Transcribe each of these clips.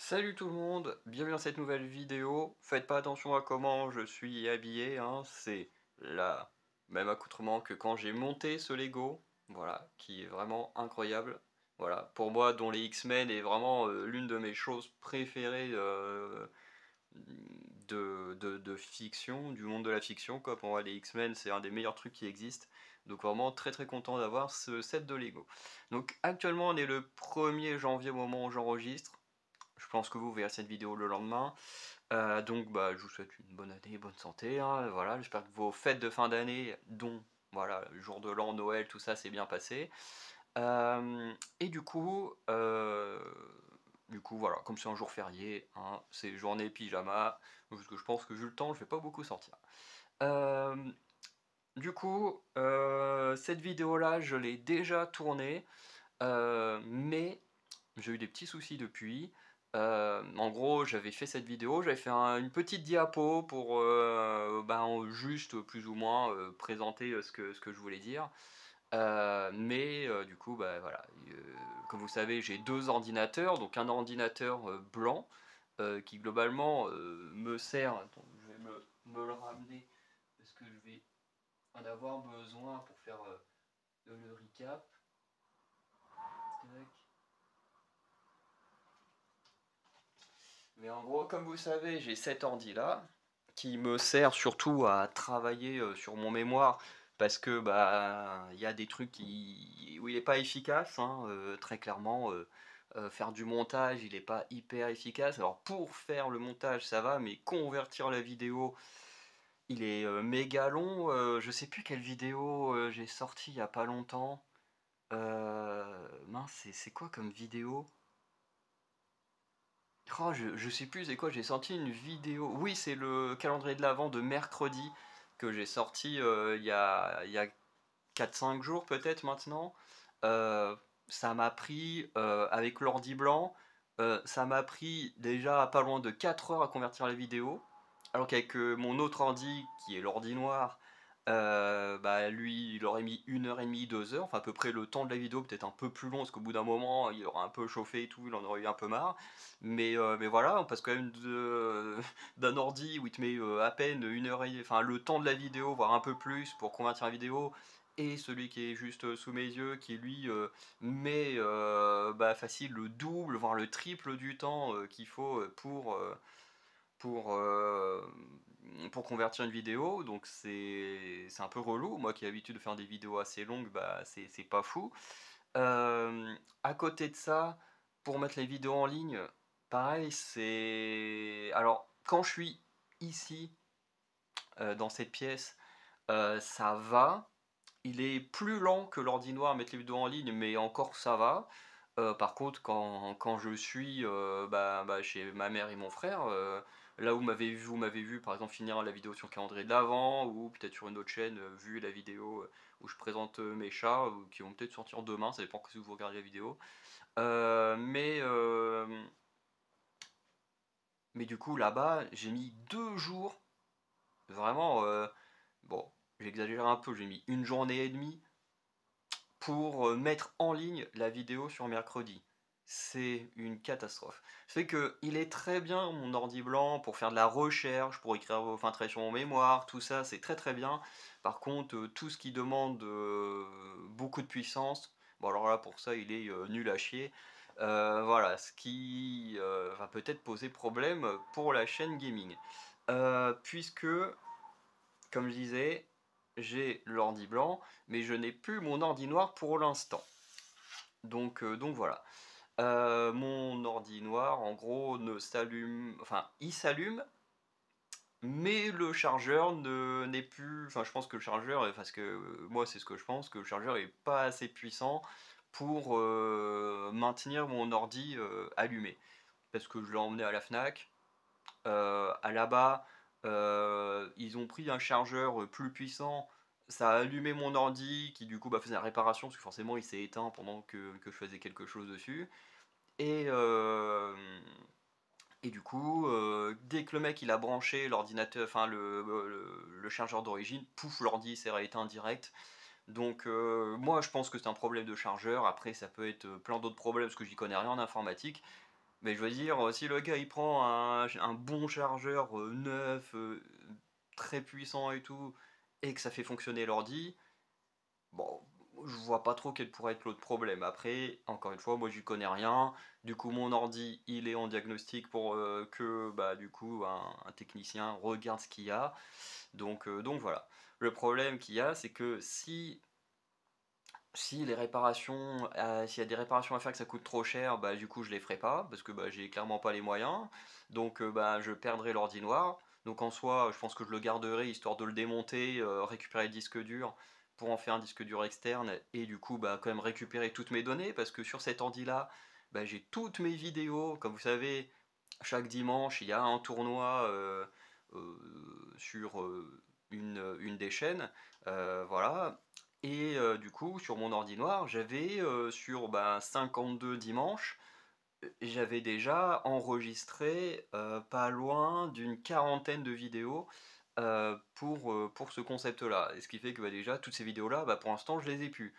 Salut tout le monde, bienvenue dans cette nouvelle vidéo. Faites pas attention à comment je suis habillé, hein, c'est la même accoutrement que quand j'ai monté ce Lego, voilà, qui est vraiment incroyable. Voilà, pour moi, dont les X-Men est vraiment l'une de mes choses préférées de fiction, du monde de la fiction, quoi. Pour moi, les X-Men, c'est un des meilleurs trucs qui existent. Donc vraiment très très content d'avoir ce set de Lego. Donc actuellement, on est le 1er janvier au moment où j'enregistre. Je pense que vous verrez cette vidéo le lendemain. Donc bah, je vous souhaite une bonne année, bonne santé, hein, voilà, j'espère que vos fêtes de fin d'année, dont voilà, le jour de l'an, Noël, tout ça s'est bien passé. Et du coup, voilà, comme c'est un jour férié, hein, c'est journée pyjama, parce que je pense que vu le temps, je vais pas beaucoup sortir. Euh, cette vidéo-là, je l'ai déjà tournée, mais j'ai eu des petits soucis depuis. En gros, j'avais fait cette vidéo, j'avais fait une petite diapo pour juste plus ou moins présenter ce que je voulais dire. Du coup, bah, voilà. Comme vous savez, j'ai deux ordinateurs, donc un ordinateur blanc qui globalement me sert. Attends, je vais me le ramener parce que je vais en avoir besoin pour faire le recap. Tac. Mais en gros, comme vous savez, j'ai cet ordi là qui me sert surtout à travailler sur mon mémoire parce que bah il y a des trucs où il n'est pas efficace, hein, très clairement. Faire du montage, il n'est pas hyper efficace. Alors pour faire le montage, ça va, mais convertir la vidéo, il est méga long. Je sais plus quelle vidéo j'ai sorti il y a pas longtemps. Mince, c'est quoi comme vidéo? Oh, je sais plus c'est quoi, j'ai sorti une vidéo. Oui, c'est le calendrier de l'Avent de mercredi que j'ai sorti il y a 4-5 jours peut-être maintenant. Ça m'a pris, avec l'ordi blanc, ça m'a pris déjà pas loin de 4 heures à convertir la vidéo. Alors qu'avec mon autre ordi, qui est l'ordi noir, bah lui, il aurait mis 1 heure et demie, 2 heures, enfin à peu près le temps de la vidéo, peut-être un peu plus long, parce qu'au bout d'un moment, il aura un peu chauffé et tout, il en aurait eu un peu marre. Mais voilà, on passe quand même d'un ordi où il te met à peine 1 heure enfin le temps de la vidéo, voire un peu plus pour convertir la vidéo, et celui qui est juste sous mes yeux, qui lui met bah, facile le double, voire le triple du temps qu'il faut pour, euh, pour convertir une vidéo. Donc c'est un peu relou. Moi qui ai l'habitude de faire des vidéos assez longues, bah, c'est pas fou. À côté de ça, pour mettre les vidéos en ligne, pareil, c'est... Alors, quand je suis ici, dans cette pièce, ça va. Il est plus lent que l'ordi noir à mettre les vidéos en ligne, mais encore ça va. Par contre, quand je suis chez ma mère et mon frère, là où vous m'avez vu par exemple finir la vidéo sur le calendrier de l'Avent, ou peut-être sur une autre chaîne, vu la vidéo où je présente mes chats, ou qui vont peut-être sortir demain, ça dépend si vous regardez la vidéo. Euh, mais, euh, mais du coup, là-bas, j'ai mis 2 jours, vraiment, bon, j'exagère un peu, j'ai mis une journée et demie pour mettre en ligne la vidéo sur mercredi. C'est une catastrophe. C'est que il est très bien mon ordi blanc pour faire de la recherche, pour écrire, enfin travailler sur mon mémoire, tout ça, c'est très très bien. Par contre, tout ce qui demande beaucoup de puissance, bon alors là pour ça il est nul à chier. Voilà, ce qui va peut-être poser problème pour la chaîne gaming. Puisque comme je disais, j'ai l'ordi blanc, mais je n'ai plus mon ordi noir pour l'instant. Donc voilà. Mon ordi noir, en gros, ne s'allume, enfin, il s'allume, mais le chargeur n'est plus. Enfin, je pense que le chargeur, parce que moi, c'est ce que je pense, que le chargeur est pas assez puissant pour maintenir mon ordi allumé. Parce que je l'ai emmené à la Fnac, à là-bas, ils ont pris un chargeur plus puissant. Ça a allumé mon ordi qui du coup faisait la réparation parce que forcément il s'est éteint pendant que je faisais quelque chose dessus. Et, euh, et du coup, dès que le mec il a branché l'ordinateur, enfin le chargeur d'origine, pouf, l'ordi s'est rééteint direct. Donc moi je pense que c'est un problème de chargeur. Après ça peut être plein d'autres problèmes parce que j'y connais rien en informatique. Mais je veux dire, si le gars il prend un bon chargeur neuf, très puissant et tout, et que ça fait fonctionner l'ordi, bon, je vois pas trop quel pourrait être l'autre problème. Après, encore une fois, moi j'y connais rien. Du coup, mon ordi, il est en diagnostic pour que bah, du coup un technicien regarde ce qu'il y a. Donc voilà. Le problème qu'il y a, c'est que si les réparations, s'il y a des réparations à faire que ça coûte trop cher, bah du coup je les ferai pas, parce que bah, j'ai clairement pas les moyens. Donc bah, je perdrai l'ordi noir. Donc en soi, je pense que je le garderai histoire de le démonter, récupérer le disque dur pour en faire un disque dur externe et du coup bah, quand même récupérer toutes mes données parce que sur cet ordi là, bah, j'ai toutes mes vidéos. Comme vous savez, chaque dimanche il y a un tournoi sur une des chaînes. Voilà. Et du coup, sur mon ordi noir, j'avais sur 52 dimanches, j'avais déjà enregistré pas loin d'une quarantaine de vidéos pour ce concept-là. Et ce qui fait que bah, déjà, toutes ces vidéos-là, bah, pour l'instant, je les ai plus.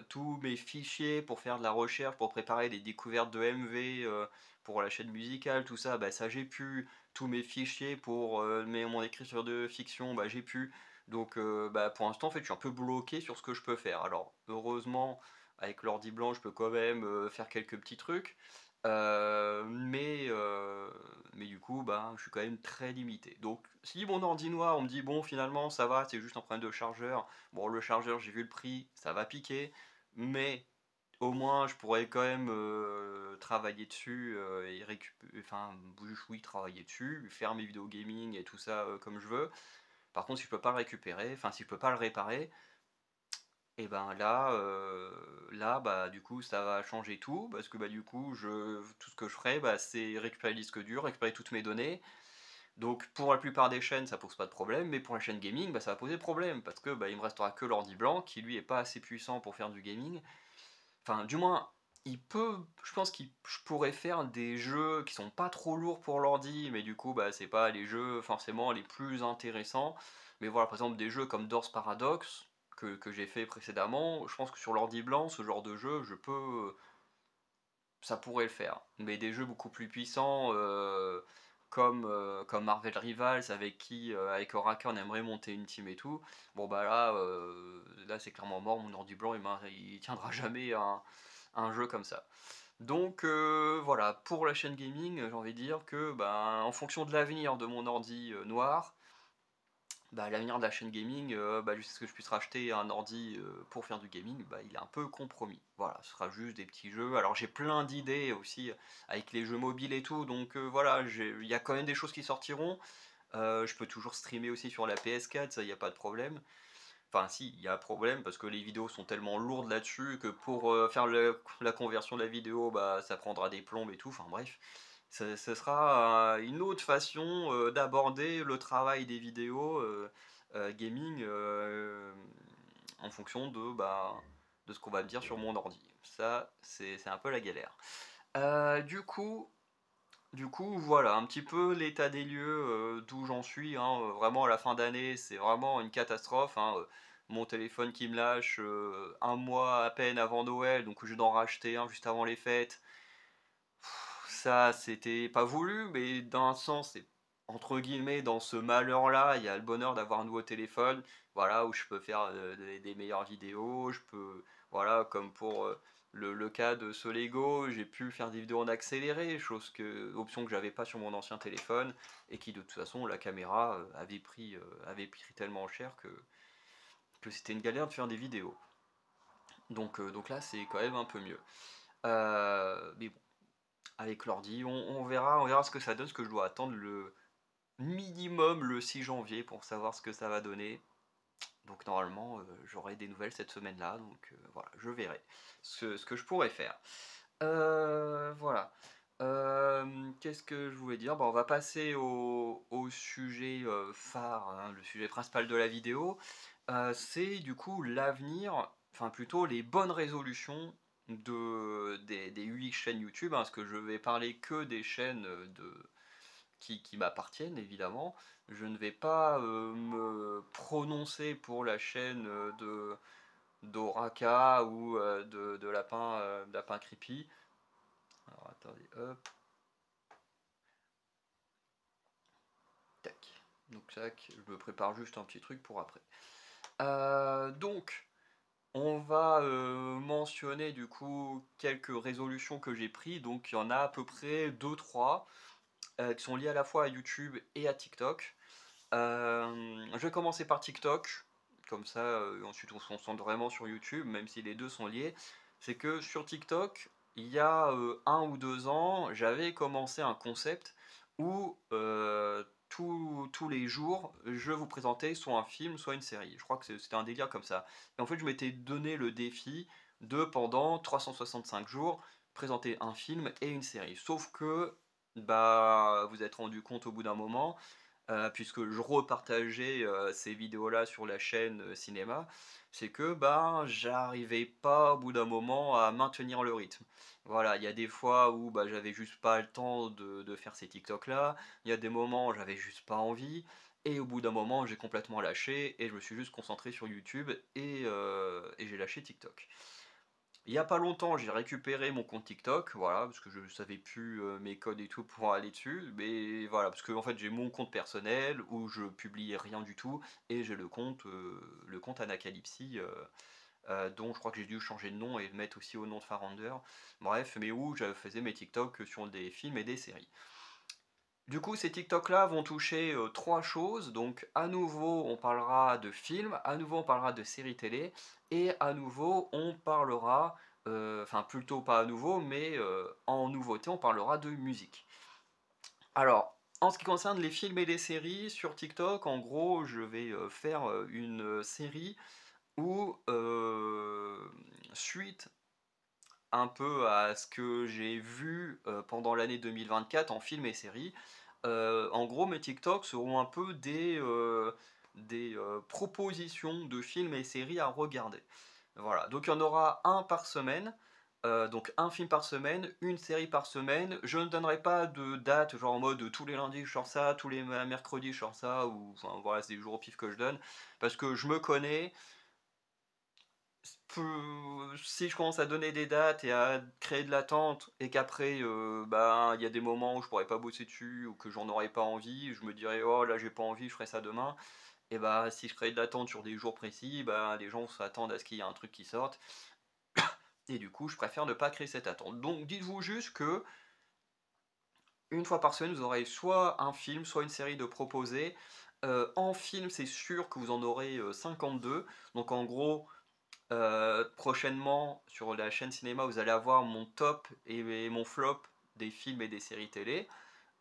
Tous mes fichiers pour faire de la recherche, pour préparer des découvertes de MV pour la chaîne musicale, tout ça, bah, ça j'ai pu. Tous mes fichiers pour mon écriture de fiction, bah, j'ai pu. Donc bah, pour l'instant, en fait, je suis un peu bloqué sur ce que je peux faire. Alors, heureusement, avec l'ordi blanc, je peux quand même faire quelques petits trucs. Mais du coup, bah, je suis quand même très limité. Donc, si mon ordi noir, on me dit, bon, finalement, ça va, c'est juste un problème de chargeur. Bon, le chargeur, j'ai vu le prix, ça va piquer, mais au moins, je pourrais quand même travailler dessus et récupérer, enfin, oui, travailler dessus, faire mes vidéos gaming et tout ça comme je veux. Par contre, si je peux pas le récupérer, enfin, si je peux pas le réparer, et ben là, bah, du coup, ça va changer tout, parce que bah, du coup, tout ce que je ferai, bah, c'est récupérer le disque dur, récupérer toutes mes données. Donc, pour la plupart des chaînes, ça pose pas de problème, mais pour la chaîne gaming, bah, ça va poser problème, parce que bah, il me restera que l'ordi blanc, qui lui est pas assez puissant pour faire du gaming. Enfin, du moins, je pense que je pourrais faire des jeux qui sont pas trop lourds pour l'ordi, mais du coup, bah, c'est pas les jeux forcément les plus intéressants. Mais voilà, par exemple, des jeux comme Doors Paradox, que j'ai fait précédemment, je pense que sur l'ordi blanc, ce genre de jeu, ça pourrait le faire. Mais des jeux beaucoup plus puissants, comme Marvel Rivals, avec Oraka, on aimerait monter une team et tout. Bon, bah là c'est clairement mort, mon ordi blanc, il tiendra jamais un jeu comme ça. Donc voilà, pour la chaîne gaming, j'ai envie de dire que en fonction de l'avenir de mon ordi noir, bah, l'avenir de la chaîne gaming, jusqu'à ce que je puisse racheter un ordi pour faire du gaming, bah, il est un peu compromis. Voilà, ce sera juste des petits jeux. Alors j'ai plein d'idées aussi avec les jeux mobiles et tout, donc voilà, il y a quand même des choses qui sortiront. Je peux toujours streamer aussi sur la PS4, ça, il n'y a pas de problème. Enfin, si, il y a un problème parce que les vidéos sont tellement lourdes là-dessus que pour faire la conversion de la vidéo, bah, ça prendra des plombes et tout. Enfin, bref, ce sera une autre façon d'aborder le travail des vidéos gaming en fonction de ce qu'on va me dire sur mon ordi. Ça, c'est un peu la galère. Du coup, voilà, un petit peu l'état des lieux d'où j'en suis, hein. Vraiment, à la fin d'année, c'est vraiment une catastrophe, hein. Mon téléphone qui me lâche un mois à peine avant Noël, donc je vais en racheter un juste avant les fêtes. Ça, c'était pas voulu, mais d'un sens, c'est entre guillemets, dans ce malheur-là, il y a le bonheur d'avoir un nouveau téléphone, voilà, où je peux faire des meilleures vidéos, je peux, voilà, comme pour le cas de ce Lego, j'ai pu faire des vidéos en accéléré, option que j'avais pas sur mon ancien téléphone, et qui de toute façon, la caméra avait pris tellement cher que c'était une galère de faire des vidéos. Donc là, c'est quand même un peu mieux. Mais bon, avec l'ordi. On verra ce que ça donne, ce que je dois attendre le minimum le 6 janvier pour savoir ce que ça va donner. Donc normalement, j'aurai des nouvelles cette semaine-là, donc voilà, je verrai ce que je pourrais faire. Voilà. Qu'est-ce que je voulais dire? On va passer au sujet phare, hein, le sujet principal de la vidéo. C'est du coup l'avenir, enfin plutôt les bonnes résolutions des 8 chaînes YouTube, hein, parce que je vais parler que des chaînes qui m'appartiennent évidemment. Je ne vais pas me prononcer pour la chaîne d'Oraka ou de Lapin Creepy. Alors attendez, hop. Tac. Donc tac, je me prépare juste un petit truc pour après. Donc, on va mentionner du coup quelques résolutions que j'ai prises. Donc il y en a à peu près deux trois qui sont liées à la fois à YouTube et à TikTok. Je vais commencer par TikTok, comme ça ensuite on se concentre vraiment sur YouTube, même si les deux sont liés. C'est que sur TikTok, il y a 1 ou 2 ans, j'avais commencé un concept où tous les jours, je vous présentais soit un film, soit une série. Je crois que c'était un délire comme ça. Et en fait, je m'étais donné le défi de, pendant 365 jours, présenter un film et une série. Sauf que, bah, vous êtes rendu compte au bout d'un moment, puisque je repartageais ces vidéos-là sur la chaîne cinéma, c'est que ben j'arrivais pas au bout d'un moment à maintenir le rythme. Voilà, il y a des fois où bah, j'avais juste pas le temps de faire ces TikTok-là, il y a des moments où j'avais juste pas envie, et au bout d'un moment j'ai complètement lâché, et je me suis juste concentré sur YouTube, et j'ai lâché TikTok. Il y a pas longtemps, j'ai récupéré mon compte TikTok, voilà, parce que je savais plus mes codes et tout pour aller dessus. Mais voilà, parce que en fait j'ai mon compte personnel où je publie rien du tout, et j'ai le compte Anacalypsy, dont je crois que j'ai dû changer de nom et le mettre aussi au nom de Farander. Bref, mais où je faisais mes TikTok sur des films et des séries. Du coup, ces TikTok-là vont toucher trois choses. Donc, à nouveau, on parlera de films, à nouveau, on parlera de séries télé, et à nouveau, on parlera, enfin, plutôt pas à nouveau, mais en nouveauté, on parlera de musique. Alors, en ce qui concerne les films et les séries, sur TikTok, en gros, je vais faire une série où, suite un peu à ce que j'ai vu pendant l'année 2024 en films et séries, en gros, mes TikTok seront un peu des propositions de films et séries à regarder. Voilà, donc il y en aura un par semaine, donc un film par semaine, une série par semaine. Je ne donnerai pas de date, genre en mode tous les lundis je sors ça, tous les mercredis je sors ça, ou enfin voilà, c'est des jours au pif que je donne, parce que je me connais. Si je commence à donner des dates et à créer de l'attente, et qu'après, ben, il y a des moments où je pourrais pas bosser dessus ou que j'en aurais pas envie, je me dirais oh là j'ai pas envie, je ferai ça demain. Et bah si je crée de l'attente sur des jours précis, bah les gens s'attendent à ce qu'il y ait un truc qui sorte. Et du coup, je préfère ne pas créer cette attente. Donc dites-vous juste que une fois par semaine, vous aurez soit un film, soit une série de proposés. En film, c'est sûr que vous en aurez 52. Donc en gros, prochainement, sur la chaîne cinéma, vous allez avoir mon top et mon flop des films et des séries télé.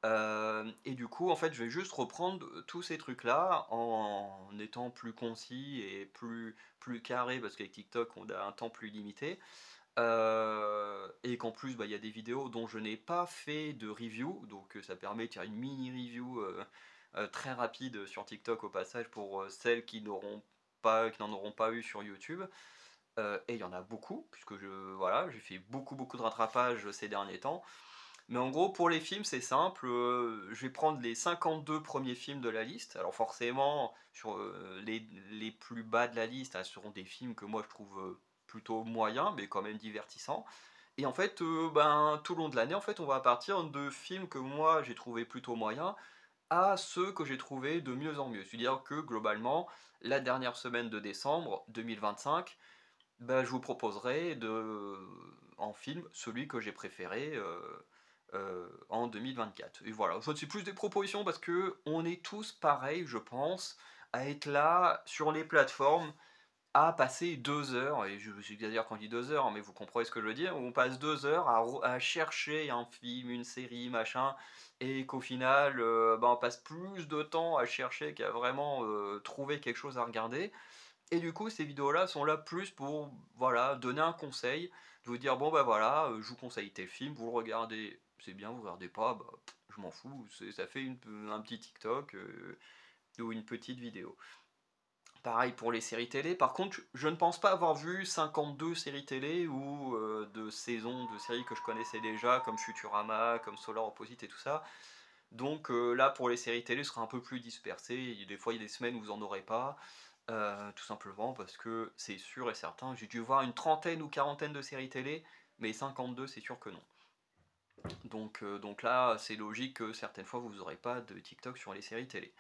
Et du coup, en fait, je vais juste reprendre tous ces trucs-là en étant plus concis et plus carré, parce qu'avec TikTok, on a un temps plus limité. Et qu'en plus, bah, il y a des vidéos dont je n'ai pas fait de review, donc ça permet de faire une mini review très rapide sur TikTok au passage pour celles qui n'en auront pas eu sur YouTube. Et il y en a beaucoup, puisque voilà, j'ai fait beaucoup de rattrapage ces derniers temps. Mais en gros, pour les films, c'est simple. Je vais prendre les 52 premiers films de la liste. Alors forcément, sur les plus bas de la liste, ce seront des films que moi je trouve plutôt moyens, mais quand même divertissants. Et en fait, ben, tout le long de l'année, en fait, on va partir de films que moi j'ai trouvé plutôt moyens à ceux que j'ai trouvé de mieux en mieux. C'est-à-dire que globalement, la dernière semaine de décembre 2025, ben, je vous proposerai en film celui que j'ai préféré en 2024. Et voilà, ça c'est plus des propositions parce que on est tous pareils, je pense, à être là sur les plateformes à passer 2 heures, et j'exagère quand je dis 2 heures, mais vous comprenez ce que je veux dire, où on passe 2 heures à chercher un film, une série, machin, et qu'au final, ben, on passe plus de temps à chercher qu'à vraiment trouver quelque chose à regarder. Et du coup, ces vidéos-là sont là plus pour, voilà, donner un conseil, de vous dire, bon bah voilà, je vous conseille tel film, vous le regardez, c'est bien, vous le regardez pas, bah, je m'en fous, ça fait un petit TikTok ou une petite vidéo. Pareil pour les séries télé, par contre, je ne pense pas avoir vu 52 séries télé ou de saisons de séries que je connaissais déjà, comme Futurama, comme Solar Opposite et tout ça. Donc là, pour les séries télé, ce sera un peu plus dispersé. Des fois, il y a des semaines où vous en aurez pas. Tout simplement parce que c'est sûr et certain, j'ai dû voir une trentaine ou quarantaine de séries télé, mais 52 c'est sûr que non. Donc là, c'est logique que certaines fois vous n'aurez pas de TikTok sur les séries télé.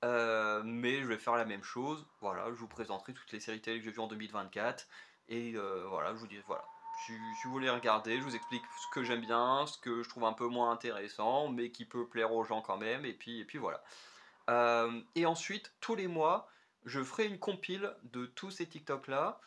Mais je vais faire la même chose, voilà, je vous présenterai toutes les séries télé que j'ai vues en 2024, et voilà, je vous dis, voilà, si vous voulez regarder, je vous explique ce que j'aime bien, ce que je trouve un peu moins intéressant, mais qui peut plaire aux gens quand même, et puis voilà. Et ensuite, tous les mois, je ferai une compile de tous ces TikTok là,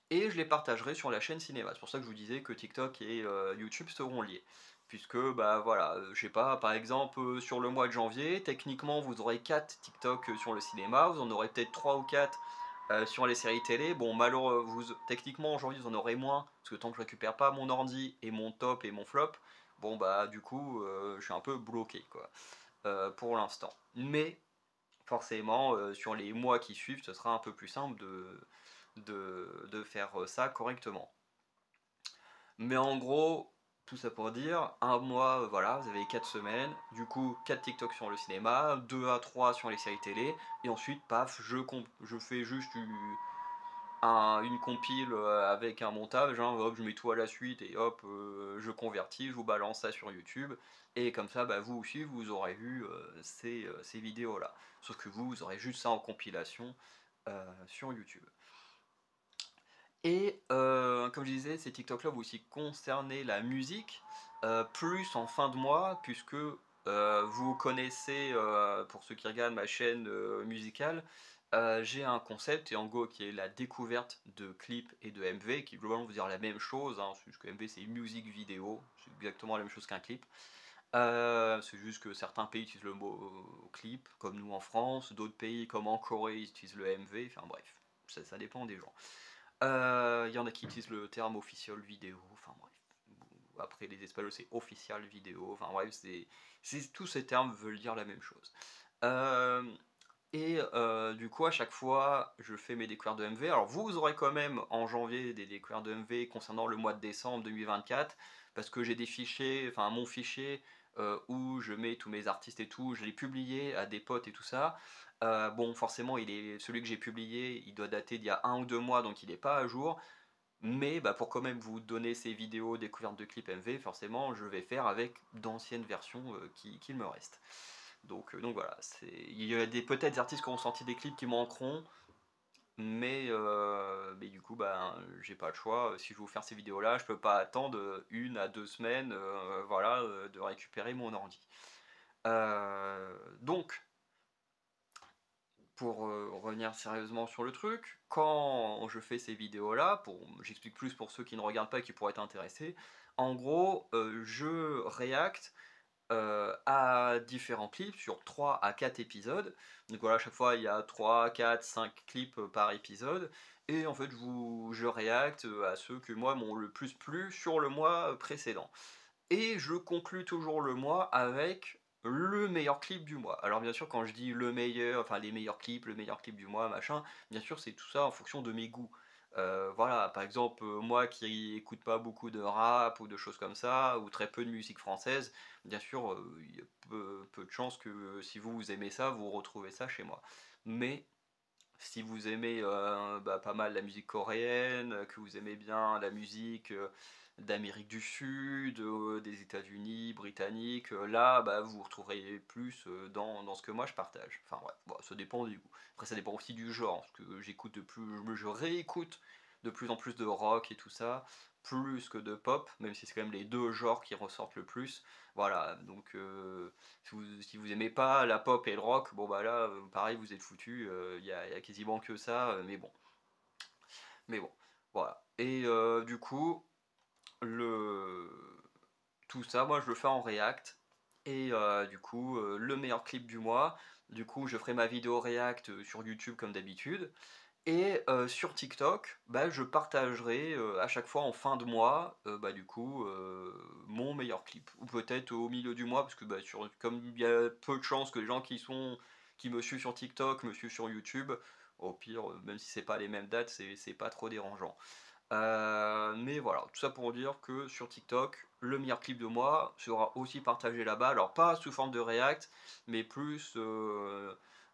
et je les partagerai sur la chaîne cinéma. C'est pour ça que je vous disais que TikTok et YouTube seront liés. Puisque, bah voilà, je sais pas, par exemple, sur le mois de janvier, techniquement, vous aurez 4 TikTok sur le cinéma, vous en aurez peut-être 3 ou 4 sur les séries télé. Bon, malheureusement, techniquement, en janvier, vous en aurez moins, parce que tant que je récupère pas mon ordi et mon top et mon flop, bon, bah, du coup, je suis un peu bloqué, quoi, pour l'instant. Mais, forcément, sur les mois qui suivent, ce sera un peu plus simple de faire ça correctement. Mais en gros, tout ça pour dire, un mois, voilà, vous avez 4 semaines, du coup 4 TikTok sur le cinéma, 2 à 3 sur les séries télé, et ensuite, paf, je fais juste une compile avec un montage, hein, hop, je mets tout à la suite, et hop, je convertis, je vous balance ça sur YouTube, et comme ça, bah, vous aussi, vous aurez vu ces vidéos-là. Sauf que vous aurez juste ça en compilation sur YouTube. Et comme je disais, ces TikTok-là vont aussi concerner la musique, plus en fin de mois, puisque vous connaissez, pour ceux qui regardent ma chaîne musicale, j'ai un concept, et en gros qui est la découverte de clips et de MV, qui globalement vous dire la même chose, hein, c'est juste que MV c'est musique vidéo, c'est exactement la même chose qu'un clip. C'est juste que certains pays utilisent le mot clip, comme nous en France, d'autres pays comme en Corée ils utilisent le MV, enfin bref, ça dépend des gens. Il y en a qui utilisent le terme official vidéo, enfin bref. Après les Espagnols c'est official vidéo, enfin bref, tous ces termes veulent dire la même chose. Euh, du coup, à chaque fois, je fais mes découvertes de MV. Alors, vous aurez quand même en janvier des découvertes de MV concernant le mois de décembre 2024, parce que j'ai des fichiers, enfin mon fichier où je mets tous mes artistes et tout, je l'ai publié à des potes et tout ça. Bon, forcément, celui que j'ai publié, il doit dater d'il y a 1 ou 2 mois, donc il n'est pas à jour. Mais bah, pour quand même vous donner ces vidéos découvertes de clips MV, forcément, je vais faire avec d'anciennes versions qu'il me reste. Donc voilà, il y a peut-être des artistes qui ont sorti des clips qui manqueront, mais du coup, bah, j'ai pas le choix. Si je veux vous faire ces vidéos-là, je peux pas attendre 1 à 2 semaines voilà, de récupérer mon ordi. Donc, pour revenir sérieusement sur le truc, quand je fais ces vidéos-là, j'explique plus pour ceux qui ne regardent pas et qui pourraient être intéressés, en gros, je réacte à différents clips sur 3 à 4 épisodes. Donc voilà, à chaque fois il y a 3, 4, 5 clips par épisode. Et en fait, je réacte à ceux que moi m'ont le plus plu sur le mois précédent. Et je conclus toujours le mois avec le meilleur clip du mois. Alors bien sûr, quand je dis le meilleur, enfin les meilleurs clips, le meilleur clip du mois, machin, bien sûr c'est tout ça en fonction de mes goûts. Voilà, par exemple, moi qui écoute pas beaucoup de rap ou de choses comme ça, ou très peu de musique française, bien sûr, il y a peu de chances que si vous aimez ça, vous retrouvez ça chez moi. Mais si vous aimez bah, pas mal la musique coréenne, que vous aimez bien la musique d'Amérique du Sud, des États-Unis, britanniques, là bah, vous retrouverez plus dans ce que moi je partage. Enfin ouais, bon, ça dépend du goût. Après ça dépend aussi du genre, parce que je réécoute de plus en plus de rock et tout ça, plus que de pop, même si c'est quand même les deux genres qui ressortent le plus. Voilà, donc si vous aimez pas la pop et le rock, bon bah là, pareil, vous êtes foutu. Il y a quasiment que ça, mais bon, voilà. Et du coup, le tout ça, moi je le fais en React. Et du coup, le meilleur clip du mois. Du coup, je ferai ma vidéo React sur YouTube comme d'habitude. Et sur TikTok, bah, je partagerai à chaque fois en fin de mois, bah, du coup, mon meilleur clip. Ou peut-être au milieu du mois, parce que bah, comme il y a peu de chances que les gens qui me suivent sur TikTok me suivent sur YouTube, au pire, même si c'est pas les mêmes dates, c'est pas trop dérangeant. Mais voilà, tout ça pour dire que sur TikTok, le meilleur clip de moi sera aussi partagé là-bas. Alors pas sous forme de React, mais plus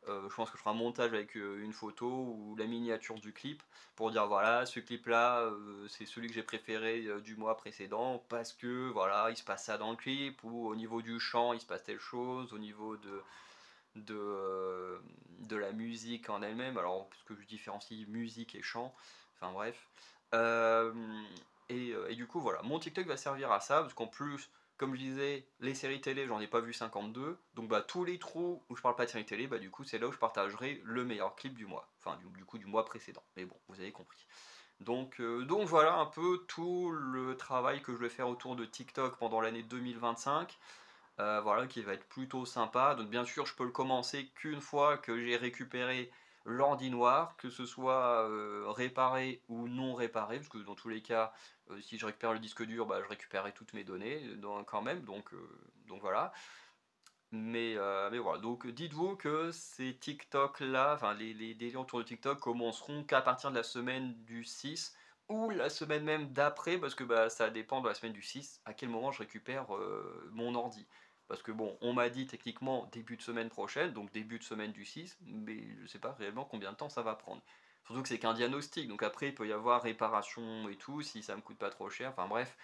Je pense que je ferai un montage avec une photo ou la miniature du clip pour dire voilà, ce clip-là, c'est celui que j'ai préféré du mois précédent parce que voilà, il se passe ça dans le clip, ou au niveau du chant, il se passe telle chose, au niveau de la musique en elle-même, alors parce que je différencie musique et chant, enfin bref. Euh, et du coup, voilà, mon TikTok va servir à ça, parce qu'en plus, comme je disais, les séries télé, j'en ai pas vu 52, donc bah tous les trous où je parle pas de séries télé, bah du coup, c'est là où je partagerai le meilleur clip du mois, enfin du coup du mois précédent, mais bon, vous avez compris. Donc voilà un peu tout le travail que je vais faire autour de TikTok pendant l'année 2025. Voilà, qui va être plutôt sympa. Donc bien sûr, je peux le commencer qu'une fois que j'ai récupéré l'ordi noir, que ce soit réparé ou non réparé, parce que dans tous les cas, si je récupère le disque dur, bah, je récupérerai toutes mes données quand même, donc voilà. Mais voilà, donc dites-vous que ces TikTok là, enfin les délires autour de TikTok commenceront qu'à partir de la semaine du 6 ou la semaine même d'après, parce que bah, ça dépend de la semaine du 6 à quel moment je récupère mon ordi. Parce que bon, on m'a dit techniquement début de semaine prochaine, donc début de semaine du 6, mais je sais pas réellement combien de temps ça va prendre. Surtout que c'est qu'un diagnostic, donc après il peut y avoir réparation et tout, si ça me coûte pas trop cher, enfin bref.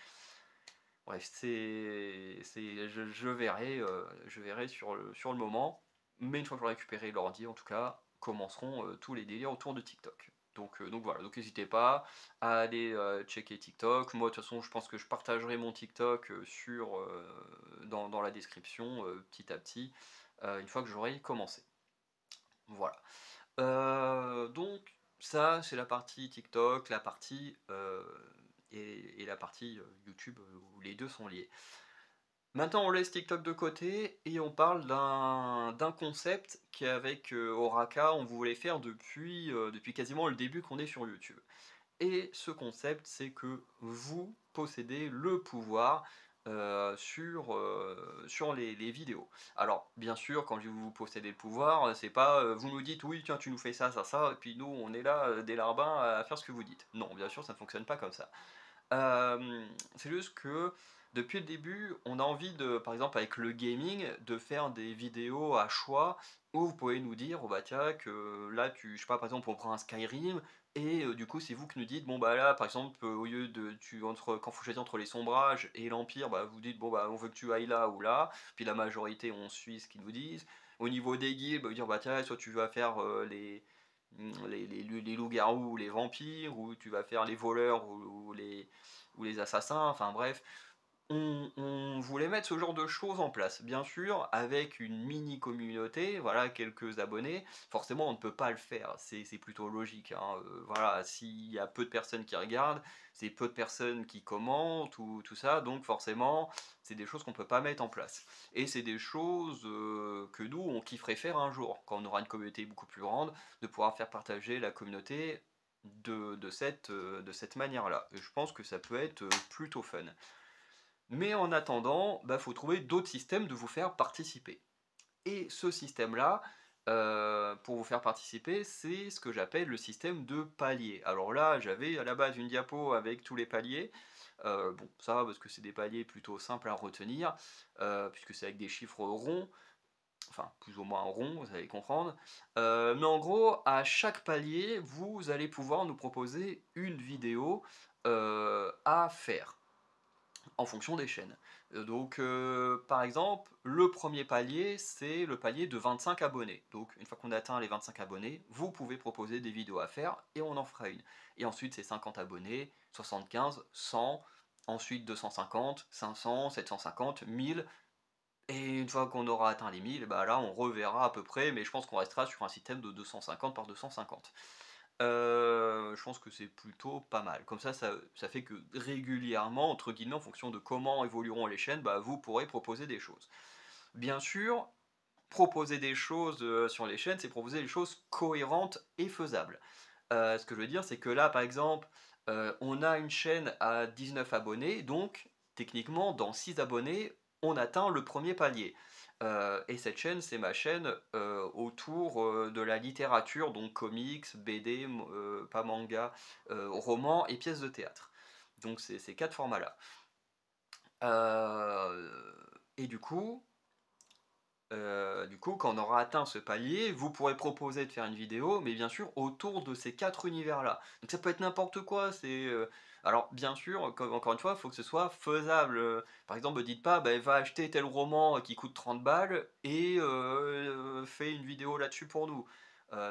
Bref, je verrai sur le moment. Mais une fois que j'aurai récupéré l'ordi, en tout cas, commenceront tous les délires autour de TikTok. Donc voilà, donc n'hésitez pas à aller checker TikTok. Moi, de toute façon, je pense que je partagerai mon TikTok dans la description petit à petit, une fois que j'aurai commencé. Voilà. Donc ça, c'est la partie TikTok, la partie et la partie YouTube où les deux sont liés. Maintenant, on laisse TikTok de côté et on parle d'un concept qu'avec Oraka, on voulait faire depuis quasiment le début qu'on est sur YouTube. Et ce concept, c'est que vous possédez le pouvoir sur les vidéos. Alors, bien sûr, quand je dis vous possédez le pouvoir, c'est pas vous nous dites oui, tiens, tu nous fais ça, ça, ça, et puis nous, on est là, des larbins, à faire ce que vous dites. Non, bien sûr, ça ne fonctionne pas comme ça. C'est juste que depuis le début, on a envie de, par exemple avec le gaming, de faire des vidéos à choix où vous pouvez nous dire, oh bah tiens, que là, je sais pas, par exemple, on prend un Skyrim et du coup, c'est vous qui nous dites, bon bah là, par exemple, au lieu de, quand vous choisissez entre les sombrages et l'Empire, bah vous dites, bon bah on veut que tu ailles là ou là, puis la majorité, on suit ce qu'ils nous disent. Au niveau des guildes, bah, vous dire, bah tiens, soit tu vas faire les loups-garous ou les vampires, ou tu vas faire les voleurs ou les assassins, enfin bref, on voulait mettre ce genre de choses en place, bien sûr, avec une mini communauté, voilà, quelques abonnés. Forcément, on ne peut pas le faire, c'est plutôt logique, hein. Voilà, s'il y a peu de personnes qui regardent, c'est peu de personnes qui commentent ou tout ça, donc forcément, c'est des choses qu'on ne peut pas mettre en place. Et c'est des choses que nous, on kifferait faire un jour, quand on aura une communauté beaucoup plus grande, de pouvoir faire partager la communauté de cette manière-là. Et je pense que ça peut être plutôt fun. Mais en attendant, bah, faut trouver d'autres systèmes de vous faire participer. Et ce système-là, pour vous faire participer, c'est ce que j'appelle le système de paliers. Alors là, j'avais à la base une diapo avec tous les paliers. Bon, ça va parce que c'est des paliers plutôt simples à retenir, puisque c'est avec des chiffres ronds, enfin plus ou moins ronds, vous allez comprendre. Mais en gros, à chaque palier, vous allez pouvoir nous proposer une vidéo à faire en fonction des chaînes. Par exemple, le premier palier, c'est le palier de 25 abonnés. Donc, une fois qu'on a atteint les 25 abonnés, vous pouvez proposer des vidéos à faire et on en fera une. Et ensuite, c'est 50 abonnés, 75, 100, ensuite 250, 500, 750, 1000. Et une fois qu'on aura atteint les 1000, bah là, on reverra à peu près, mais je pense qu'on restera sur un système de 250 par 250. Je pense que c'est plutôt pas mal. Comme ça fait que régulièrement, entre guillemets, en fonction de comment évolueront les chaînes, bah, vous pourrez proposer des choses. Bien sûr, proposer des choses sur les chaînes, c'est proposer des choses cohérentes et faisables. Ce que je veux dire, c'est que là, par exemple, on a une chaîne à 19 abonnés, donc techniquement, dans 6 abonnés, on atteint le premier palier. Et cette chaîne, c'est ma chaîne autour de la littérature, donc comics, BD, pas manga, romans et pièces de théâtre. Donc c'est ces quatre formats-là. Et du coup, Du coup, quand on aura atteint ce palier, vous pourrez proposer de faire une vidéo, mais bien sûr autour de ces 4 univers-là. Donc ça peut être n'importe quoi, alors bien sûr, comme encore une fois, il faut que ce soit faisable, par exemple, me dites pas: «Bah, va acheter tel roman qui coûte 30 balles et fais une vidéo là-dessus pour nous».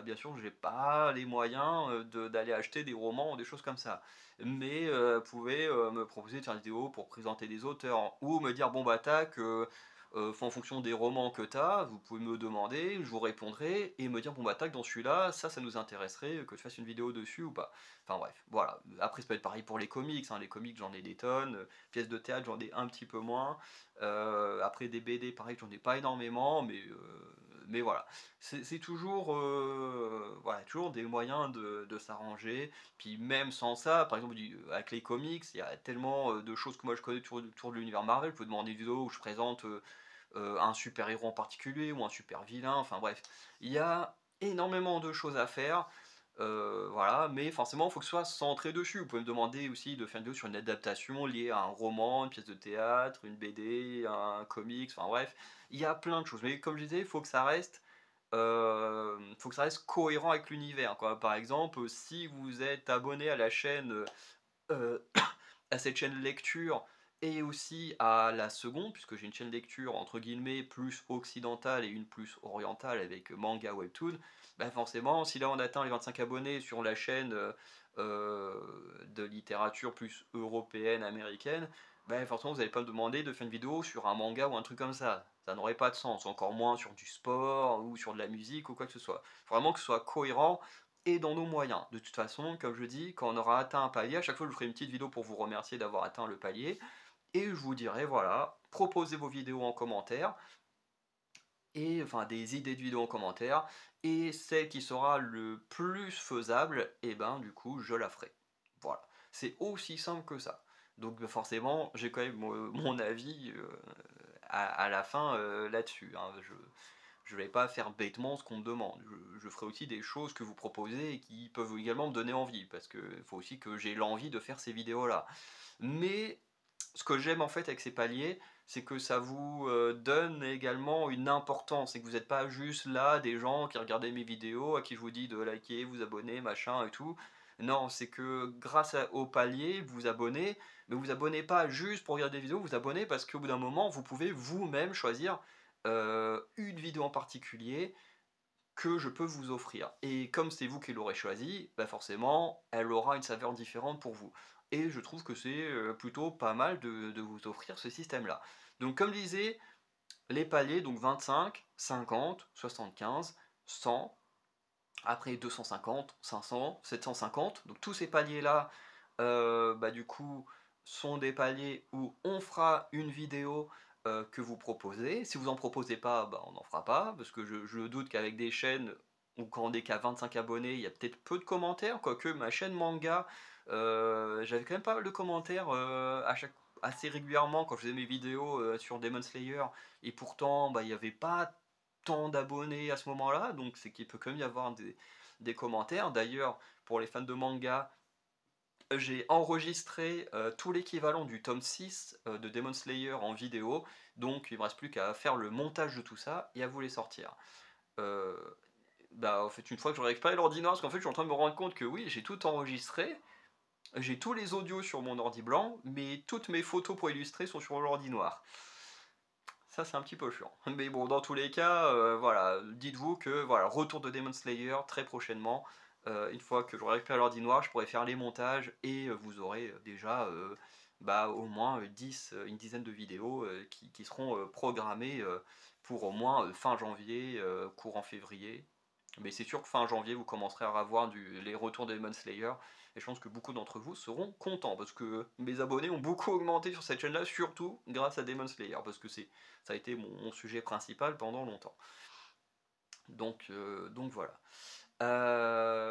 Bien sûr, j'ai pas les moyens, d'aller acheter des romans ou des choses comme ça. Mais vous pouvez, me proposer de faire une vidéo pour présenter des auteurs ou me dire: «Bon bah tac, en fonction des romans que tu as, vous pouvez me demander, je vous répondrai et me dire: «Bon bah tac, dans celui-là, ça nous intéresserait, que je fasse une vidéo dessus ou pas». Enfin bref, voilà. Après ça peut être pareil pour les comics, hein, les comics j'en ai des tonnes, pièces de théâtre j'en ai un petit peu moins, après des BD pareil j'en ai pas énormément, mais voilà. C'est toujours, voilà, toujours des moyens de s'arranger. Puis même sans ça, par exemple avec les comics, il y a tellement, de choses que moi je connais autour de l'univers Marvel. Je peux demander une vidéo où je présente, un super héros en particulier ou un super vilain, enfin bref. Il y a énormément de choses à faire, voilà, mais forcément il faut que ce soit centré dessus. Vous pouvez me demander aussi de faire une vidéo sur une adaptation liée à un roman, une pièce de théâtre, une BD, un comics, enfin bref. Il y a plein de choses, mais comme je disais, il faut que ça reste cohérent avec l'univers, quoi. Par exemple, si vous êtes abonné à la chaîne, à cette chaîne lecture et aussi à la seconde, puisque j'ai une chaîne lecture entre guillemets plus occidentale et une plus orientale avec manga webtoon, bah forcément si là on atteint les 25 abonnés sur la chaîne de littérature plus européenne, américaine, bah forcément vous n'allez pas me demander de faire une vidéo sur un manga ou un truc comme ça n'aurait pas de sens, encore moins sur du sport ou sur de la musique ou quoi que ce soit. Faut vraiment que ce soit cohérent et dans nos moyens. De toute façon, comme je dis, quand on aura atteint un palier, à chaque fois je vous ferai une petite vidéo pour vous remercier d'avoir atteint le palier, et je vous dirai, voilà, proposez vos vidéos en commentaire, et enfin des idées de vidéos en commentaire, et celle qui sera le plus faisable, et ben du coup je la ferai. Voilà, c'est aussi simple que ça. Donc forcément, j'ai quand même mon avis à la fin là-dessus, hein. Je vais pas faire bêtement ce qu'on me demande. Je ferai aussi des choses que vous proposez et qui peuvent également me donner envie, parce qu'il faut aussi que j'ai l'envie de faire ces vidéos-là. Mais ce que j'aime en fait avec ces paliers, c'est que ça vous donne également une importance et que vous n'êtes pas juste là des gens qui regardaient mes vidéos, à qui je vous dis de liker, vous abonner, machin et tout. Non, c'est que au palier, vous vous abonnez, mais vous vous abonnez pas juste pour regarder des vidéos, vous vous abonnez parce qu'au bout d'un moment, vous pouvez vous-même choisir une vidéo en particulier que je peux vous offrir. Et comme c'est vous qui l'aurez choisi, bah forcément, elle aura une saveur différente pour vous. Et je trouve que c'est plutôt pas mal de vous offrir ce système-là. Donc comme je disais, les paliers, donc 25, 50, 75, 100, après 250, 500, 750. Donc tous ces paliers-là, bah du coup, sont des paliers où on fera une vidéo que vous proposez. Si vous en proposez pas, bah, on n'en fera pas, parce que je doute qu'avec des chaînes où quand on est qu'à 25 abonnés, il y a peut-être peu de commentaires, quoique ma chaîne manga, j'avais quand même pas mal de commentaires assez régulièrement quand je faisais mes vidéos sur Demon Slayer, et pourtant bah, il n'y avait pas tant d'abonnés à ce moment-là, donc c'est qu'il peut quand même y avoir des commentaires. D'ailleurs, pour les fans de manga, j'ai enregistré tout l'équivalent du tome 6 de Demon Slayer en vidéo, donc il ne me reste plus qu'à faire le montage de tout ça et à vous les sortir. Euh, Bah, en fait, une fois que j'aurai récupéré l'ordinateur, parce qu'en fait, je suis en train de me rendre compte que oui, j'ai tout enregistré, j'ai tous les audios sur mon ordi blanc, mais toutes mes photos pour illustrer sont sur l'ordi noir. Ça, c'est un petit peu chiant. Mais bon, dans tous les cas, voilà, dites-vous que voilà, retour de Demon Slayer très prochainement. Une fois que j'aurai récupéré l'ordi noir, je pourrai faire les montages et vous aurez déjà bah, au moins 10, une dizaine de vidéos qui seront programmées pour au moins fin janvier, courant février. Mais c'est sûr que fin janvier, vous commencerez à avoir les retours de Demon Slayer. Et je pense que beaucoup d'entre vous seront contents parce que mes abonnés ont beaucoup augmenté sur cette chaîne-là, surtout grâce à Demon Slayer, parce que ça a été mon sujet principal pendant longtemps. Donc voilà.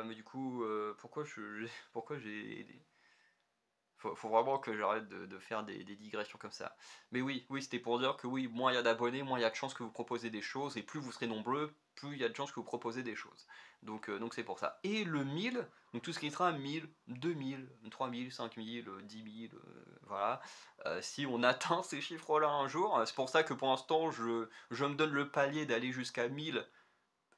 Mais du coup, pourquoi j'ai faut vraiment que j'arrête de faire des digressions comme ça. Mais oui, oui, c'était pour dire que oui, moins il y a d'abonnés, moins il y a de chances que vous proposez des choses, et plus vous serez nombreux, plus il y a de chances que vous proposez des choses. Donc c'est pour ça. Et le 1000, donc tout ce qui sera 1000, 2000, 3000, 5000, 10 000, voilà. Si on atteint ces chiffres-là un jour, c'est pour ça que pour l'instant, je me donne le palier d'aller jusqu'à 1000,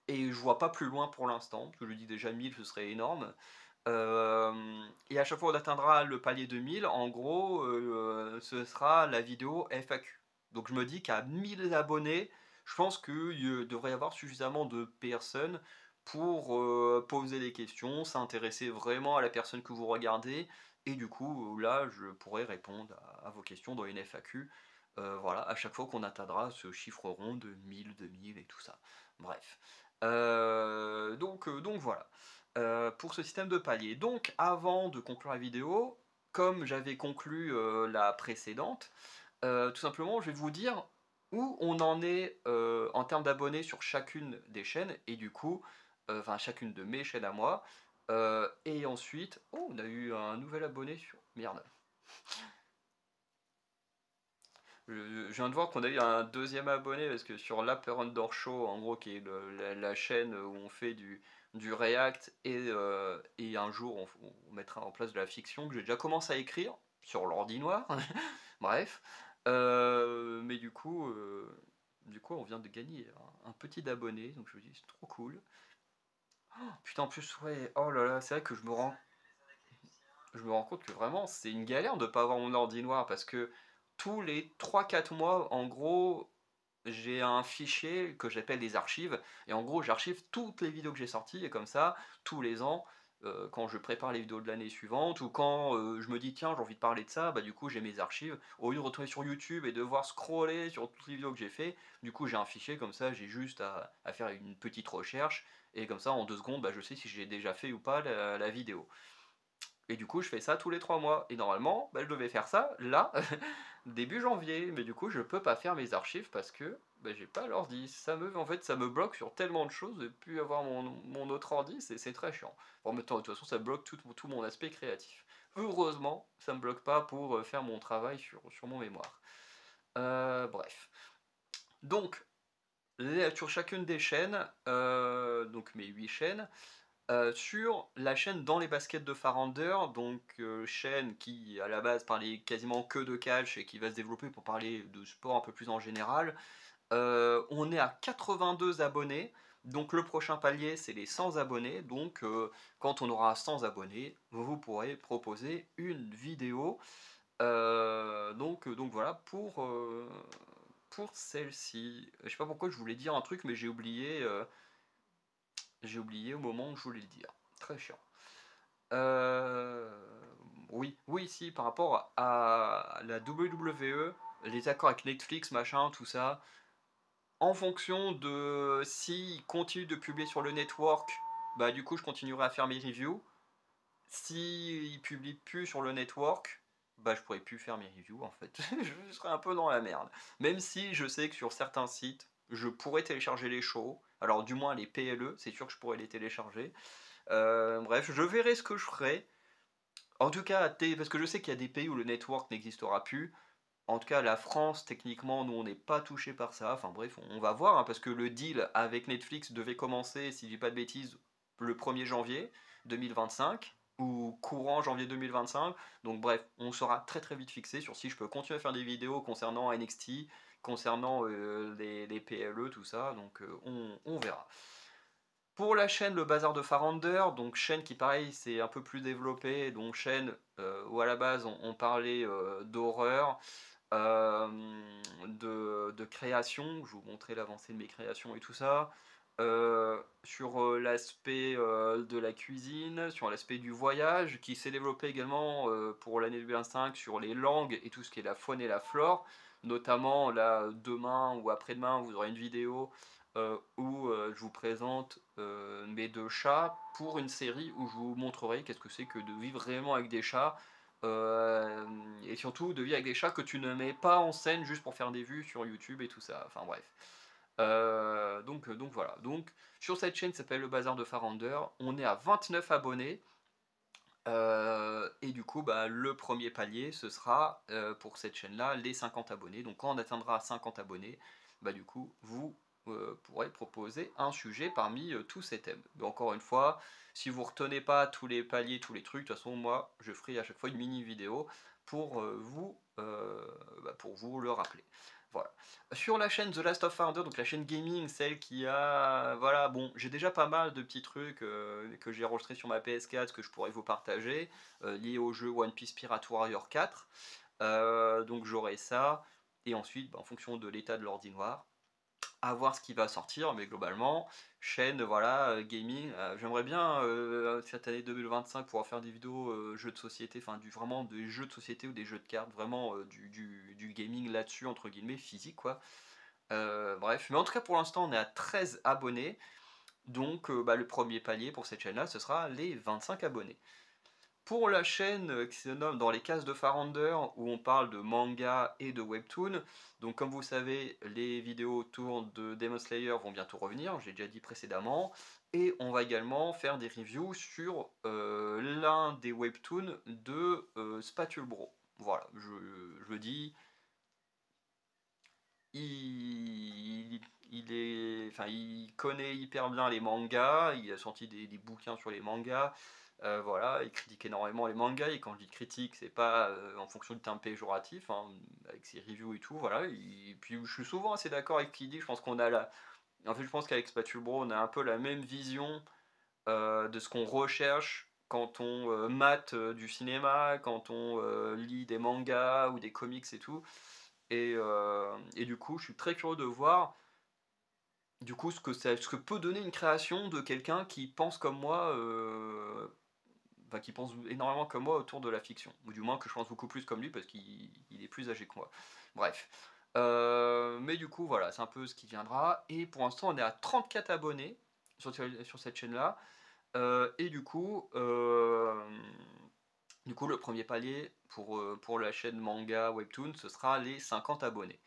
et je vois pas plus loin pour l'instant, parce que je dis déjà 1000, ce serait énorme. Et à chaque fois on atteindra le palier de 1000, en gros, ce sera la vidéo FAQ. Donc je me dis qu'à 1000 abonnés, je pense qu'il devrait y avoir suffisamment de personnes pour poser des questions, s'intéresser vraiment à la personne que vous regardez, et du coup là je pourrais répondre à vos questions dans une FAQ. Voilà, à chaque fois qu'on atteindra ce chiffre rond de 1000, 2000 et tout ça. Bref. Donc voilà. Pour ce système de palier. Donc avant de conclure la vidéo, comme j'avais conclu la précédente, tout simplement je vais vous dire où on en est en termes d'abonnés sur chacune des chaînes, et du coup, enfin chacune de mes chaînes à moi. Et ensuite, oh, on a eu un nouvel abonné sur... Merde. Je viens de voir qu'on a eu un deuxième abonné, parce que sur l'Upper Under Show, en gros, qui est la chaîne où on fait du React, et un jour on mettra en place de la fiction, que j'ai déjà commencé à écrire sur l'ordi noir. Bref. Mais du coup, on vient de gagner un petit abonné, donc je me dis c'est trop cool. Oh, putain, en plus, ouais, oh là là, c'est vrai que je me rends compte que vraiment c'est une galère de pas avoir mon ordi noir, parce que tous les 3 4 mois, en gros, j'ai un fichier que j'appelle des archives, et en gros j'archive toutes les vidéos que j'ai sorties, et comme ça, tous les ans, quand je prépare les vidéos de l'année suivante, ou quand je me dis tiens j'ai envie de parler de ça, bah du coup j'ai mes archives, au lieu de retourner sur YouTube et devoir scroller sur toutes les vidéos que j'ai fait, du coup j'ai un fichier comme ça, j'ai juste à faire une petite recherche, et comme ça en 2 secondes, bah, je sais si j'ai déjà fait ou pas la vidéo. Et du coup, je fais ça tous les 3 mois. Et normalement, bah, je devais faire ça là, début janvier. Mais du coup, je peux pas faire mes archives parce que bah, j'ai pas l'ordi. En fait, ça me bloque sur tellement de choses. De plus avoir mon autre ordi, c'est très chiant. Bon, mais de toute façon, ça bloque tout mon aspect créatif. Heureusement, ça me bloque pas pour faire mon travail sur mon mémoire. Bref. Donc, sur chacune des chaînes, donc mes 8 chaînes, sur la chaîne Dans les baskets de Farander, donc chaîne qui à la base parlait quasiment que de catch et qui va se développer pour parler de sport un peu plus en général, on est à 82 abonnés. Donc le prochain palier c'est les 100 abonnés. Donc quand on aura 100 abonnés, vous pourrez proposer une vidéo. Donc voilà pour celle-ci. Je sais pas pourquoi je voulais dire un truc, mais j'ai oublié au moment où je voulais le dire. Très chiant. Euh, oui, oui, si, par rapport à la WWE, les accords avec Netflix, machin, tout ça, en fonction de s'ils continuent de publier sur le network, bah du coup je continuerai à faire mes reviews. S'ils publient plus sur le network, bah je pourrais plus faire mes reviews en fait. Je serais un peu dans la merde. Même si je sais que sur certains sites, je pourrais télécharger les shows. Alors du moins les PLE, c'est sûr que je pourrais les télécharger. Bref, je verrai ce que je ferai. En tout cas, parce que je sais qu'il y a des pays où le network n'existera plus. En tout cas, la France, techniquement, nous, on n'est pas touché par ça. Enfin bref, on va voir, hein, parce que le deal avec Netflix devait commencer, si je dis pas de bêtises, le 1er janvier 2025, ou courant janvier 2025. Donc bref, on sera très très vite fixé sur si je peux continuer à faire des vidéos concernant NXT, concernant les PLE, tout ça. Donc on verra. Pour la chaîne Le Bazar de Farander, donc chaîne qui pareil c'est un peu plus développé, donc chaîne où à la base on parlait d'horreur, euh, de création, je vous montrer l'avancée de mes créations et tout ça, sur l'aspect de la cuisine, sur l'aspect du voyage, qui s'est développé également pour l'année 2025 sur les langues et tout ce qui est la faune et la flore, notamment là demain ou après-demain vous aurez une vidéo où je vous présente mes 2 chats pour une série où je vous montrerai qu'est-ce que c'est que de vivre réellement avec des chats, euh, et surtout de vivre avec des chats que tu ne mets pas en scène juste pour faire des vues sur YouTube et tout ça. Enfin bref. Donc voilà. Donc sur cette chaîne qui s'appelle Le Bazar de Farander, on est à 29 abonnés. Et du coup, bah, le premier palier, ce sera, pour cette chaîne-là, les 50 abonnés. Donc quand on atteindra 50 abonnés, bah, du coup, vous, pourrez proposer un sujet parmi, tous ces thèmes. Mais encore une fois, si vous retenez pas tous les paliers, tous les trucs, de toute façon, moi, je ferai à chaque fois une mini vidéo pour, bah, pour vous le rappeler. Voilà. Sur la chaîne The Last of Founder, donc la chaîne gaming, celle qui a, voilà, bon, j'ai déjà pas mal de petits trucs que j'ai enregistrés sur ma PS4 que je pourrais vous partager, liés au jeu One Piece Pirate Warrior 4. Donc j'aurai ça, et ensuite, bah, en fonction de l'état de l'ordi noir, à voir ce qui va sortir, mais globalement, chaîne, voilà, gaming. J'aimerais bien, cette année 2025, pouvoir faire des vidéos jeux de société, enfin vraiment des jeux de société ou des jeux de cartes, vraiment du gaming là-dessus, entre guillemets, physique quoi. Bref, mais en tout cas pour l'instant on est à 13 abonnés, donc bah, le premier palier pour cette chaîne-là, ce sera les 25 abonnés. Pour la chaîne qui se nomme Dans les cases de Farounder, où on parle de manga et de webtoon, donc comme vous savez, les vidéos autour de Demon Slayer vont bientôt revenir, j'ai déjà dit précédemment, et on va également faire des reviews sur l'un des webtoons de Spatule Bro. Voilà, je le dis, il connaît hyper bien les mangas, il a sorti des bouquins sur les mangas, voilà, il critique énormément les mangas, et quand je dis critique, c'est pas en fonction du terme péjoratif, hein, avec ses reviews et tout, voilà, puis je suis souvent assez d'accord avec ce qu'il dit, je pense qu'on a la... En fait, je pense qu'avec Spatule Bro, on a un peu la même vision de ce qu'on recherche quand on mate du cinéma, quand on lit des mangas ou des comics et tout. Et du coup, je suis très curieux de voir du coup ce que peut donner une création de quelqu'un qui pense comme moi, enfin, qui pense énormément comme moi autour de la fiction. Ou du moins que je pense beaucoup plus comme lui parce qu'il est plus âgé que moi. Bref. Mais du coup, voilà, c'est un peu ce qui viendra. Et pour l'instant, on est à 34 abonnés sur cette chaîne-là. Et du coup, le premier palier pour la chaîne manga webtoon, ce sera les 50 abonnés.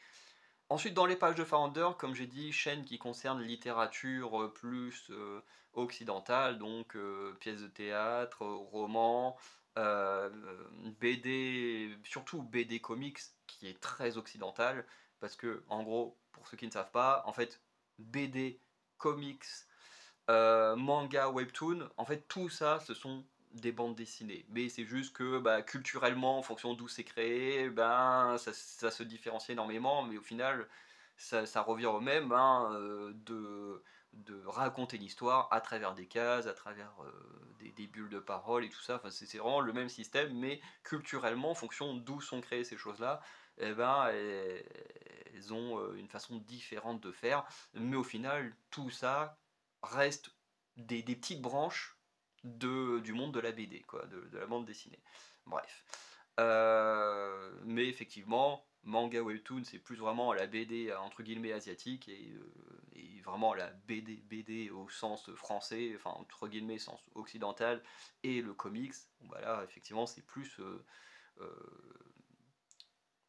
Ensuite, dans les pages de Founder, comme j'ai dit, chaîne qui concerne littérature plus occidentale, donc pièces de théâtre, romans, euh, BD, surtout BD comics, qui est très occidental, parce que, en gros, pour ceux qui ne savent pas, en fait, BD, comics, manga, webtoon, en fait tout ça ce sont des bandes dessinées. Mais c'est juste que bah, culturellement, en fonction d'où c'est créé, ben, ça se différencie énormément, mais au final ça revient au même hein, de raconter l'histoire à travers des cases, à travers des bulles de parole et tout ça. Enfin, c'est vraiment le même système, mais culturellement, en fonction d'où sont créées ces choses-là, eh ben, elles ont une façon différente de faire. Mais au final, tout ça restent des petites branches du monde de la BD, quoi, de la bande dessinée. Bref. Mais effectivement, manga webtoon, c'est plus vraiment la BD entre guillemets asiatique et vraiment la BD au sens français, enfin entre guillemets sens occidental, et le comics. Bon, bah là, effectivement, c'est plus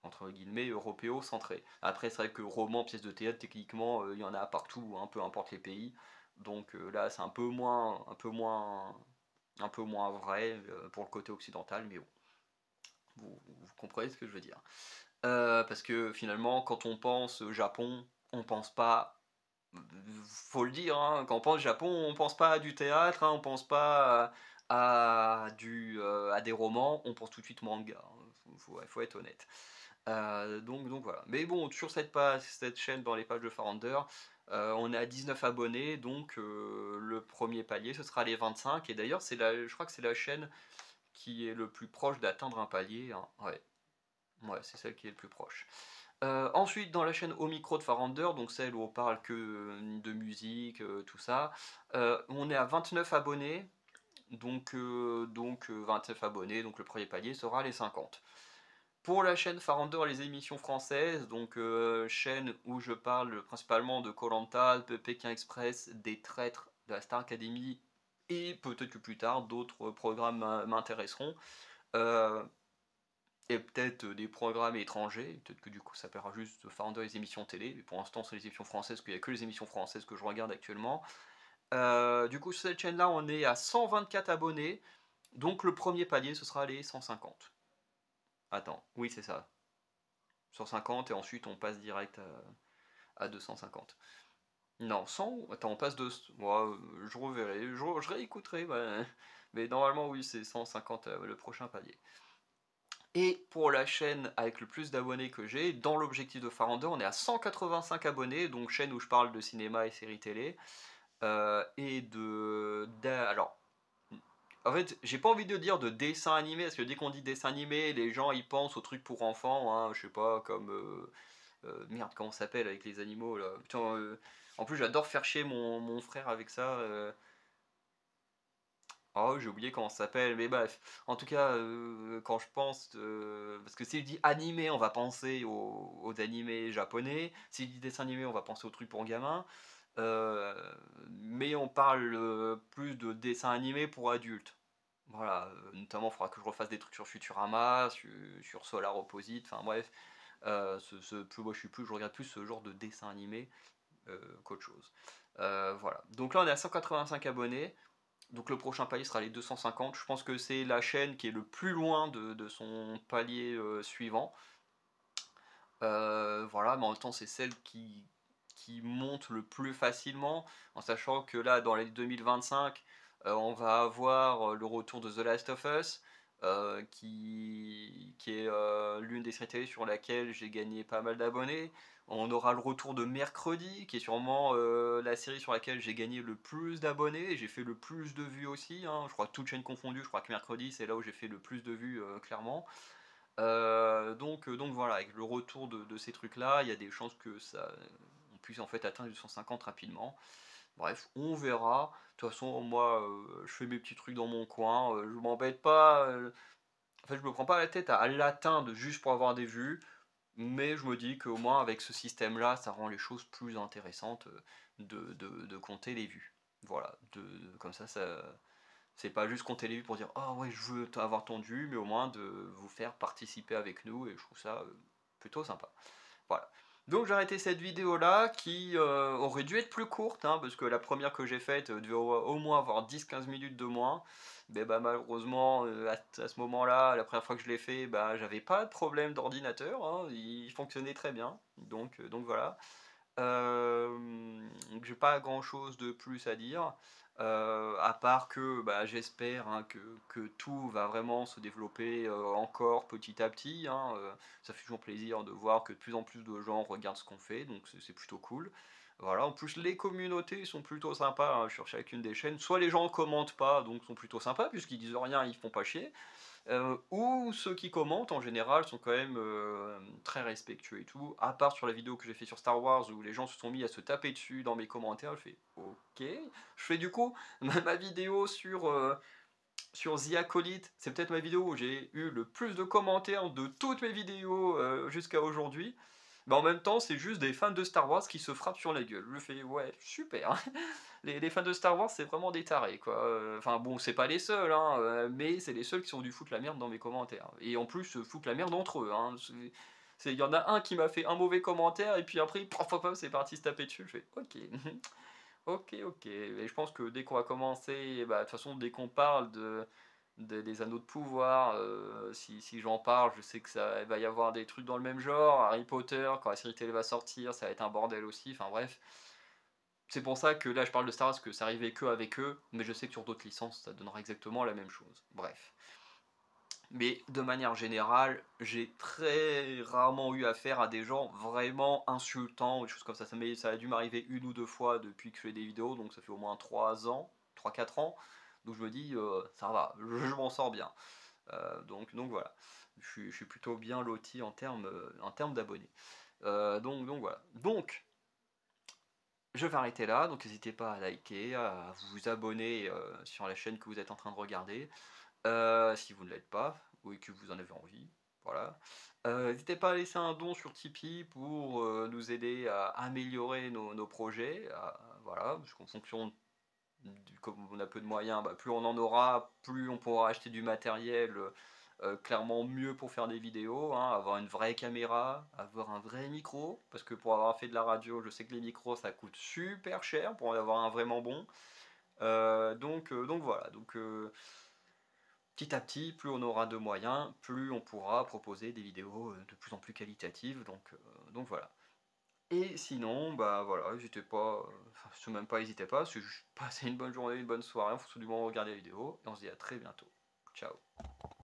entre guillemets européo-centré. Après, c'est vrai que roman, pièce de théâtre, techniquement, il y en a partout, hein, peu importe les pays. Donc là, c'est un peu moins vrai pour le côté occidental, mais bon, vous comprenez ce que je veux dire. Parce que finalement, quand on pense Japon, on pense pas, faut le dire, hein, quand on pense Japon, on pense pas à du théâtre, hein, on pense pas à des romans, on pense tout de suite manga. Hein. Ouais, faut être honnête. Donc voilà. Mais bon, sur cette chaîne, dans les pages de Farounder, on est à 19 abonnés, donc le premier palier, ce sera les 25. Et d'ailleurs, je crois que c'est la chaîne qui est le plus proche d'atteindre un palier. Hein. Ouais, c'est celle qui est le plus proche. Ensuite, dans la chaîne Au micro de Farounder, donc celle où on parle que de musique, tout ça, on est à 29 abonnés. Donc 29 abonnés, donc le premier palier sera les 50. Pour la chaîne Farounder et les émissions françaises, donc chaîne où je parle principalement de koh de Pékin Express, des traîtres, de la Star Academy, et peut-être que plus tard d'autres programmes m'intéresseront. Euh, et peut-être des programmes étrangers, peut-être que du coup ça paiera juste Farounder et les émissions télé, mais pour l'instant c'est les émissions françaises, parce qu'il n'y a que les émissions françaises que je regarde actuellement. Du coup sur cette chaîne là on est à 124 abonnés, Donc le premier palier, ce sera les 150. Attends, oui c'est ça. 150 et ensuite on passe direct à 250. Non, 100. Attends, on passe de. Ouais, je reverrai, je réécouterai. Bah, mais normalement, oui, c'est 150 le prochain palier. Et pour la chaîne avec le plus d'abonnés que j'ai, dans l'objectif de Farandeur, on est à 185 abonnés, donc chaîne où je parle de cinéma et séries télé. Et alors, en fait, j'ai pas envie de dire de dessin animé, parce que dès qu'on dit dessin animé, les gens ils pensent aux trucs pour enfants, hein, je sais pas, comme. Merde, comment ça s'appelle avec les animaux là. Putain, en plus, j'adore faire chier mon frère avec ça. Oh, j'ai oublié comment ça s'appelle, mais bref. En tout cas, quand je pense. Parce que s'il dit animé, on va penser aux animés japonais. S'il dit dessin animé, on va penser aux trucs pour gamins. Euh, mais on parle plus de dessin animé pour adultes. Voilà, notamment, il faudra que je refasse des trucs sur Futurama, sur Solar Opposite, enfin bref. Moi, je regarde plus ce genre de dessin animé qu'autre chose. Voilà. Donc là, on est à 185 abonnés. Donc le prochain palier sera les 250. Je pense que c'est la chaîne qui est le plus loin de son palier suivant. Voilà, mais en même temps, c'est celle qui monte le plus facilement, en sachant que là, dans les 2025, on va avoir le retour de The Last of Us, qui est l'une des séries télé sur laquelle j'ai gagné pas mal d'abonnés. On aura le retour de Mercredi, qui est sûrement la série sur laquelle j'ai gagné le plus d'abonnés, et j'ai fait le plus de vues aussi, hein. Je crois toutes chaînes confondues, je crois que Mercredi, c'est là où j'ai fait le plus de vues, clairement. Donc voilà, avec le retour de ces trucs-là, il y a des chances que on puisse en fait atteindre les 150 rapidement. Bref, on verra. De toute façon, moi, je fais mes petits trucs dans mon coin. Je m'embête pas. En fait, je me prends pas la tête à l'atteindre juste pour avoir des vues. Mais je me dis qu'au moins avec ce système-là, ça rend les choses plus intéressantes de compter les vues. Voilà, comme ça, c'est pas juste compter les vues pour dire oh ouais je veux avoir ton vue, mais au moins de vous faire participer avec nous et je trouve ça plutôt sympa. Voilà. Donc j'ai arrêté cette vidéo là qui aurait dû être plus courte, hein, parce que la première que j'ai faite devait au moins avoir 10-15 minutes de moins. Mais bah, malheureusement à ce moment là, la première fois que je l'ai fait, bah, j'avais pas de problème d'ordinateur, hein, il fonctionnait très bien. Donc voilà. J'ai pas grand chose de plus à dire, à part que bah, j'espère, hein, que tout va vraiment se développer encore petit à petit, hein, ça fait toujours plaisir de voir que de plus en plus de gens regardent ce qu'on fait, donc c'est plutôt cool. Voilà, en plus les communautés sont plutôt sympas, hein, sur chacune des chaînes. Soit les gens commentent pas, donc sont plutôt sympas, puisqu'ils disent rien, ils font pas chier. Ou ceux qui commentent en général sont quand même très respectueux et tout, à part sur la vidéo que j'ai fait sur Star Wars où les gens se sont mis à se taper dessus dans mes commentaires, je fais ok. Je fais du coup ma vidéo sur The Acolyte, c'est peut-être ma vidéo où j'ai eu le plus de commentaires de toutes mes vidéos jusqu'à aujourd'hui. Mais en même temps, c'est juste des fans de Star Wars qui se frappent sur la gueule. Je fais ouais, super. Les fans de Star Wars, c'est vraiment des tarés, quoi. Enfin bon, c'est pas les seuls, hein, mais c'est les seuls qui sont du foutre la merde dans mes commentaires. Et en plus, se foutent la merde entre eux, hein. Il y en a un qui m'a fait un mauvais commentaire, et puis après, paf, paf, paf, c'est parti se taper dessus. Je fais ok, ok. Et je pense que dès qu'on va commencer, bah, de toute façon, dès qu'on parle des anneaux de pouvoir, si j'en parle, je sais que ça il va y avoir des trucs dans le même genre. Harry Potter, quand la série télé va sortir, ça va être un bordel aussi. Enfin bref. C'est pour ça que là je parle de Star Wars, que ça arrivait que avec eux, mais je sais que sur d'autres licences ça donnera exactement la même chose. Bref. Mais de manière générale, j'ai très rarement eu affaire à des gens vraiment insultants ou des choses comme ça. Ça a dû m'arriver une ou deux fois depuis que je fais des vidéos, donc ça fait au moins 3 ans, 3-4 ans. Donc je me dis, ça va, je m'en sors bien. Donc voilà, je suis plutôt bien loti en termes d'abonnés. Donc voilà. Donc, je vais arrêter là, donc n'hésitez pas à liker, à vous abonner sur la chaîne que vous êtes en train de regarder, si vous ne l'êtes pas, ou que vous en avez envie, voilà. N'hésitez pas à laisser un don sur Tipeee pour nous aider à améliorer nos projets, voilà, parce qu'en fonction, comme on a peu de moyens, bah, plus on en aura, plus on pourra acheter du matériel clairement mieux pour faire des vidéos, hein, avoir une vraie caméra, avoir un vrai micro, parce que pour avoir fait de la radio, je sais que les micros ça coûte super cher pour en avoir un vraiment bon. Donc voilà, petit à petit, plus on aura de moyens, plus on pourra proposer des vidéos de plus en plus qualitatives, donc voilà. Et sinon, bah voilà, n'hésitez pas, enfin, c'est même pas n'hésitez pas, c'est juste passer une bonne journée, une bonne soirée, en fonction du moment où vous regardez la vidéo, et on se dit à très bientôt. Ciao.